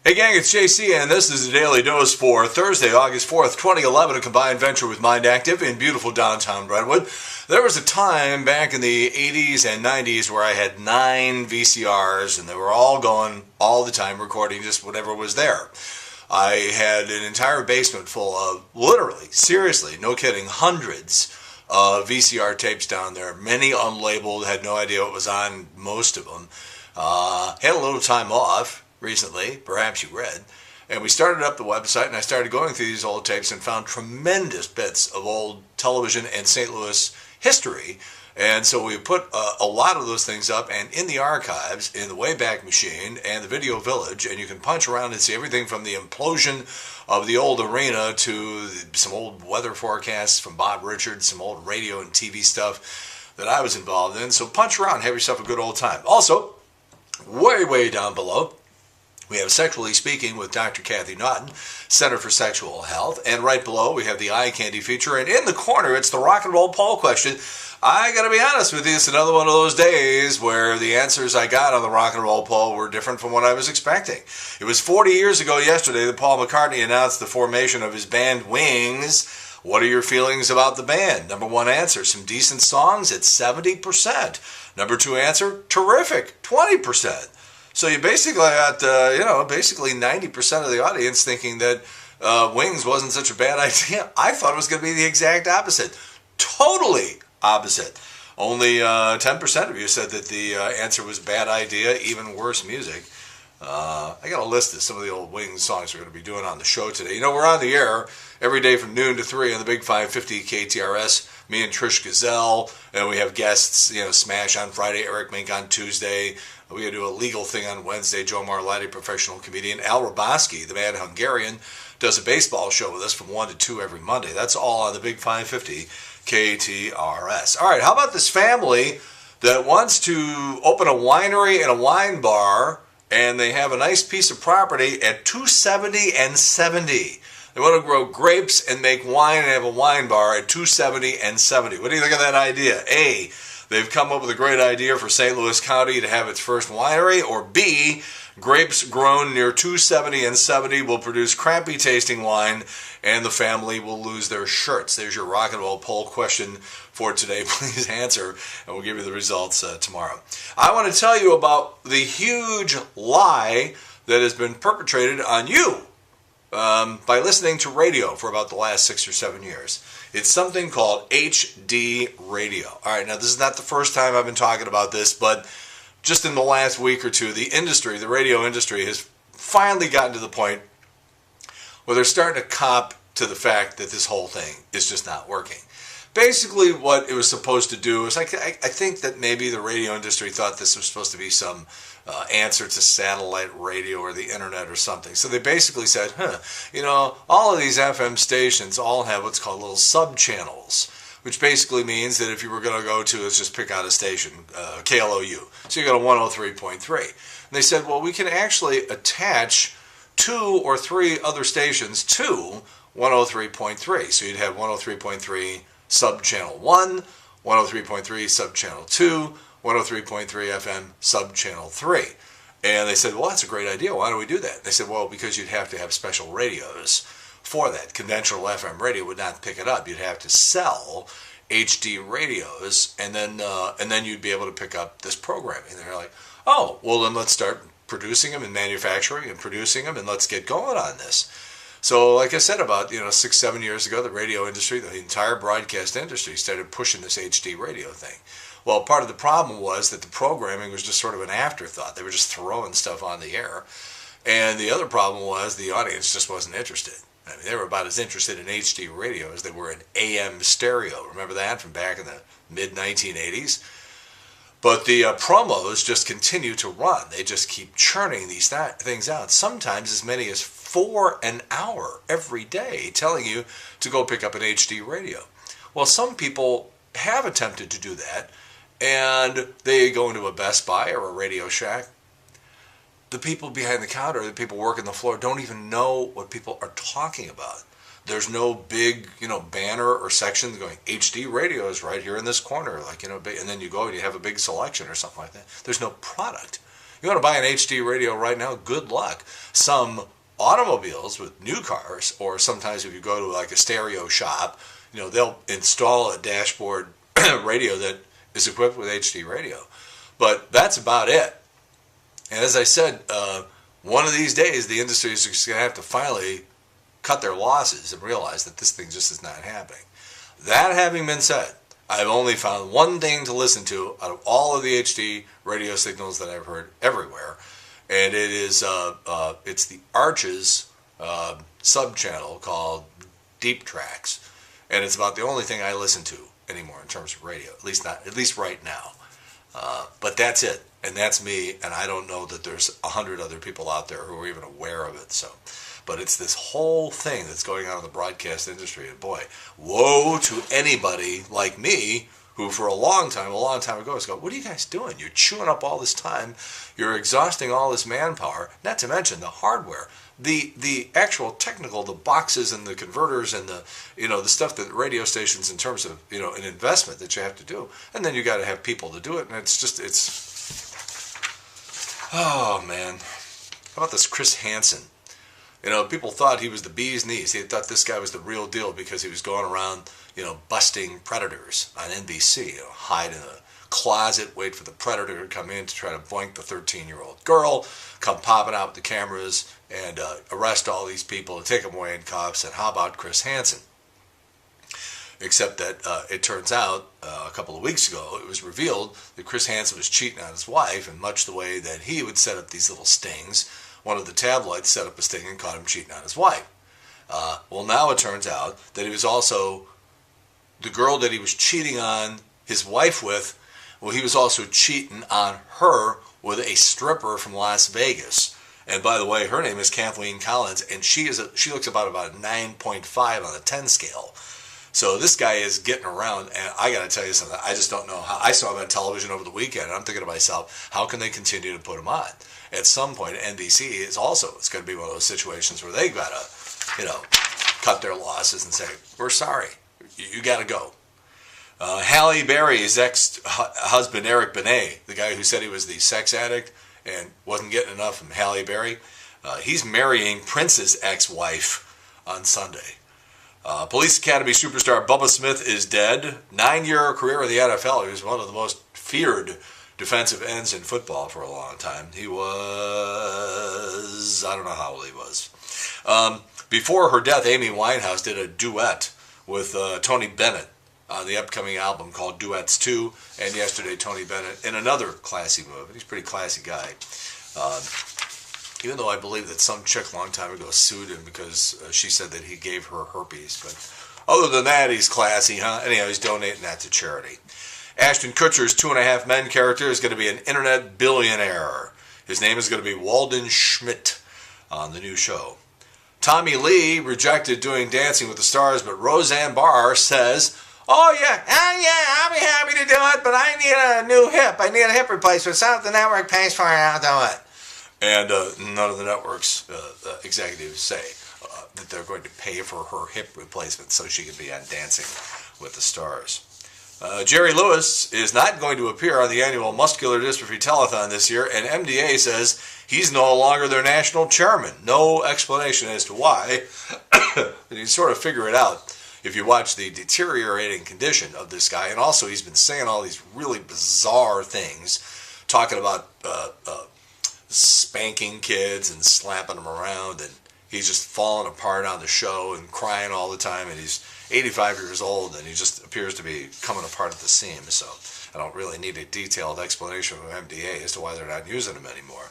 Hey gang, it's JC and this is the Daily Dose for Thursday, August 4th, 2011, a combined venture with Mind Active in beautiful downtown Brentwood. There was a time back in the 80s and 90s where I had 9 VCRs and they were all going all the time, recording just whatever was there. I had an entire basement full of, literally, seriously, no kidding, hundreds of VCR tapes down there, many unlabeled, had no idea what was on most of them. Had a little time off recently, perhaps you read, and we started up the website and I started going through these old tapes and found tremendous bits of old television and St. Louis history. And so we put a lot of those things up and in the archives, in the Wayback Machine and the Video Village, and you can punch around and see everything from the implosion of the old arena to some old weather forecasts from Bob Richards, some old radio and TV stuff that I was involved in. So punch around, have yourself a good old time. Also, way down below, we have Sexually Speaking with Dr. Kathy Naughton, Center for Sexual Health. And right below, we have the Eye Candy feature. And in the corner, it's the rock and roll poll question. I got to be honest with you, it's another one of those days where the answers I got on the rock and roll poll were different from what I was expecting. It was 40 years ago yesterday that Paul McCartney announced the formation of his band Wings. What are your feelings about the band? Number 1 answer, some decent songs at 70%. Number 2 answer, terrific, 20%. So you basically got, basically 90% of the audience thinking that Wings wasn't such a bad idea. I thought it was going to be the exact opposite. Totally opposite. Only 10% of you said that the answer was bad idea, even worse music. I got a list of some of the old Wings songs we're going to be doing on the show today. You know, we're on the air every day from noon to 3 on the Big 550 KTRS. Me and Trish Gazelle, and we have guests, Smash on Friday, Eric Mink on Tuesday. We're going to do a legal thing on Wednesday. Joe Marlatti, professional comedian. Al Raboski, the Mad Hungarian, does a baseball show with us from 1 to 2 every Monday. That's all on the Big 550 KTRS. All right, how about this family that wants to open a winery and a wine bar, and they have a nice piece of property at 270 and 70. They want to grow grapes and make wine and have a wine bar at 270 and 70. What do you think of that idea? A, they've come up with a great idea for St. Louis County to have its first winery, or B, grapes grown near 270 and 70 will produce crappy tasting wine and the family will lose their shirts. There's your rock and roll poll question for today. Please answer and we'll give you the results tomorrow. I want to tell you about the huge lie that has been perpetrated on you by listening to radio for about the last 6 or 7 years. It's something called HD radio. All right, now this is not the first time I've been talking about this, but just in the last week or two, the radio industry has finally gotten to the point where they're starting to cop to the fact that this whole thing is just not working. Basically, what it was supposed to do is, I think that maybe the radio industry thought this was supposed to be some answer to satellite radio or the internet or something. So they basically said, all of these FM stations all have what's called little sub-channels, which basically means that if you were going to go to, let's just pick out a station, KLOU, so you go to 103.3. And they said, well, we can actually attach 2 or 3 other stations to 103.3. So you'd have 103.3 sub-channel 1, 103.3 sub-channel 2, 103.3 FM sub-channel 3. And they said, well, that's a great idea. Why do we do that? They said, well, because you'd have to have special radios for that. Conventional FM radio would not pick it up. You'd have to sell HD radios, and then you'd be able to pick up this programming. They're like, oh, well, then let's start producing them and manufacturing and producing them, and let's get going on this. So like I said, about 6-7 years ago, the radio industry, the entire broadcast industry started pushing this HD radio thing. Well, part of the problem was that the programming was just sort of an afterthought. They were just throwing stuff on the air. And the other problem was the audience just wasn't interested. I mean, they were about as interested in HD radio as they were in AM stereo. Remember that from back in the mid-1980s? But the promos just continue to run. They just keep churning these things out, sometimes as many as 4 an hour every day, telling you to go pick up an HD radio. Well, some people have attempted to do that, and they go into a Best Buy or a Radio Shack. The people behind the counter, the people working the floor, don't even know what people are talking about. There's no big, banner or section going, HD radio is right here in this corner, and then you go and you have a big selection or something like that. There's no product. You want to buy an HD radio right now? Good luck. Some automobiles with new cars, or sometimes if you go to like a stereo shop, they'll install a dashboard radio that is equipped with HD radio. But that's about it. And as I said, one of these days the industry is just going to have to finally cut their losses and realize that this thing just is not happening. That having been said, I've only found one thing to listen to out of all of the HD radio signals that I've heard everywhere, and it is it's the Arches sub-channel called Deep Tracks, and it's about the only thing I listen to anymore in terms of radio, at least right now. But that's it, and that's me, and I don't know that there's 100 other people out there who are even aware of it. So, but it's this whole thing that's going on in the broadcast industry, and boy, woe to anybody like me who for a long time ago was going, what are you guys doing? You're chewing up all this time, you're exhausting all this manpower, not to mention the hardware. The actual technical, the boxes and the converters and the the stuff that radio stations, in terms of an investment that you have to do, and then you got to have people to do it, and it's oh man, how about this Chris Hansen? People thought he was the bee's knees. They thought this guy was the real deal because he was going around busting predators on NBC, hide in a closet, wait for the predator to come in to try to boink the 13-year-old girl, come popping out with the cameras and arrest all these people and take them away in cuffs. And how about Chris Hansen? Except that it turns out a couple of weeks ago it was revealed that Chris Hansen was cheating on his wife, in much the way that he would set up these little stings. One of the tabloids set up a sting and caught him cheating on his wife. Well, now it turns out that he was also the girl that he was cheating on his wife with. Well, he was also cheating on her with a stripper from Las Vegas. And by the way, her name is Kathleen Collins, and she looks about a 9.5 on the 10 scale. So this guy is getting around, and I got to tell you something. I just don't know how. I saw him on television over the weekend, and I'm thinking to myself, how can they continue to put him on? At some point, NBC it's going to be one of those situations where they got to, cut their losses and say, we're sorry, you got to go. Halle Berry's ex-husband, Eric Benet, the guy who said he was the sex addict and wasn't getting enough from Halle Berry, he's marrying Prince's ex-wife on Sunday. Police Academy superstar Bubba Smith is dead. 9-year career in the NFL. He was one of the most feared defensive ends in football for a long time. He was, I don't know how old he was. Before her death, Amy Winehouse did a duet with Tony Bennett on the upcoming album called Duets 2, and yesterday Tony Bennett in another classy move. He's a pretty classy guy. Even though I believe that some chick a long time ago sued him because she said that he gave her herpes. But other than that, he's classy, huh? Anyhow, he's donating that to charity. Ashton Kutcher's 2.5 Men character is going to be an internet billionaire. His name is going to be Walden Schmidt on the new show. Tommy Lee rejected doing Dancing with the Stars, but Roseanne Barr says, I'll be happy to do it, but I need a new hip. I need a hip replacement. So if the network pays for it, I'll do it. And none of the network's executives say that they're going to pay for her hip replacement so she can be on Dancing with the Stars. Jerry Lewis is not going to appear on the annual Muscular Dystrophy Telethon this year, and MDA says he's no longer their national chairman. No explanation as to why. You sort of figure it out if you watch the deteriorating condition of this guy. And also he's been saying all these really bizarre things, talking about spanking kids and slapping them around, and he's just falling apart on the show and crying all the time, and he's 85 years old, and he just appears to be coming apart at the seams. So I don't really need a detailed explanation from MDA as to why they're not using him anymore.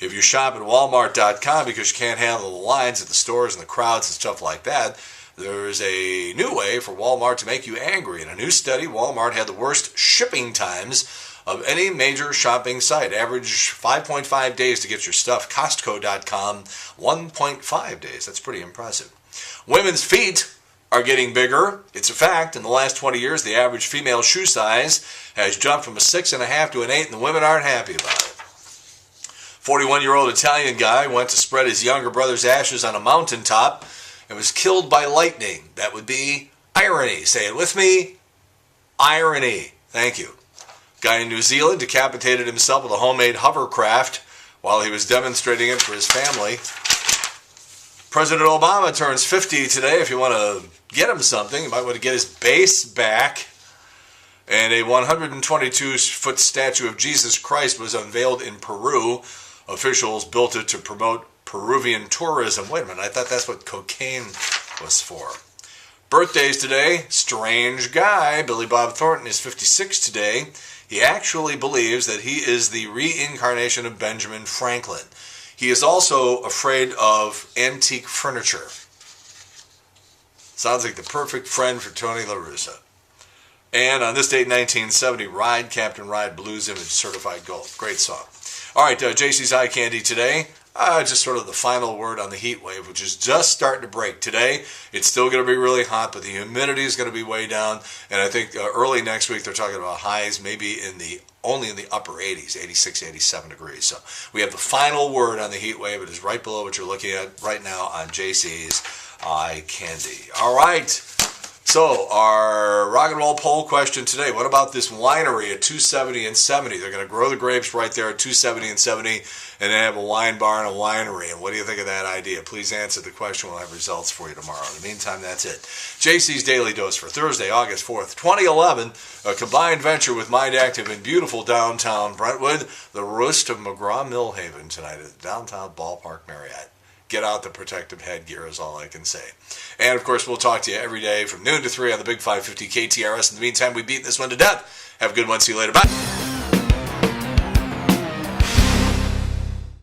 If you shop at Walmart.com because you can't handle the lines at the stores and the crowds and stuff like that, there's a new way for Walmart to make you angry. In a new study, Walmart had the worst shipping times of any major shopping site. Average 5.5 days to get your stuff. Costco.com, 1.5 days. That's pretty impressive. Women's feet are getting bigger. It's a fact. In the last 20 years, the average female shoe size has jumped from a 6.5 to an 8, and the women aren't happy about it. 41-year-old Italian guy went to spread his younger brother's ashes on a mountaintop and was killed by lightning. That would be irony. Say it with me. Irony. Thank you. Guy in New Zealand decapitated himself with a homemade hovercraft while he was demonstrating it for his family. President Obama turns 50 today. If you want to get him something, you might want to get his base back. And a 122-foot statue of Jesus Christ was unveiled in Peru. Officials built it to promote Peruvian tourism. Wait a minute, I thought that's what cocaine was for. Birthdays today, strange guy. Billy Bob Thornton is 56 today. He actually believes that he is the reincarnation of Benjamin Franklin. He is also afraid of antique furniture. Sounds like the perfect friend for Tony La Russa. And on this date, 1970, Ride, Captain Ride, Blues Image, Certified Gold. Great song. All right, JC's Eye Candy today. Just sort of the final word on the heat wave, which is just starting to break. Today, it's still going to be really hot, but the humidity is going to be way down. And I think early next week, they're talking about highs maybe only in the upper 80s, 86, 87 degrees. So we have the final word on the heat wave. It is right below what you're looking at right now on JC's Eye Candy. All right. So our rock and roll poll question today, what about this winery at 270 and 70? They're going to grow the grapes right there at 270 and 70 and then have a wine bar and a winery. And what do you think of that idea? Please answer the question. We'll have results for you tomorrow. In the meantime, that's it. JC's Daily Dose for Thursday, August 4th, 2011. A combined venture with Mind Active in beautiful downtown Brentwood. The roast of McGraw-Millhaven tonight at the Downtown Ballpark Marriott. Get out the protective headgear is all I can say. And, of course, we'll talk to you every day from noon to 3 on the Big 550 KTRS. In the meantime, we beat this one to death. Have a good one. See you later. Bye.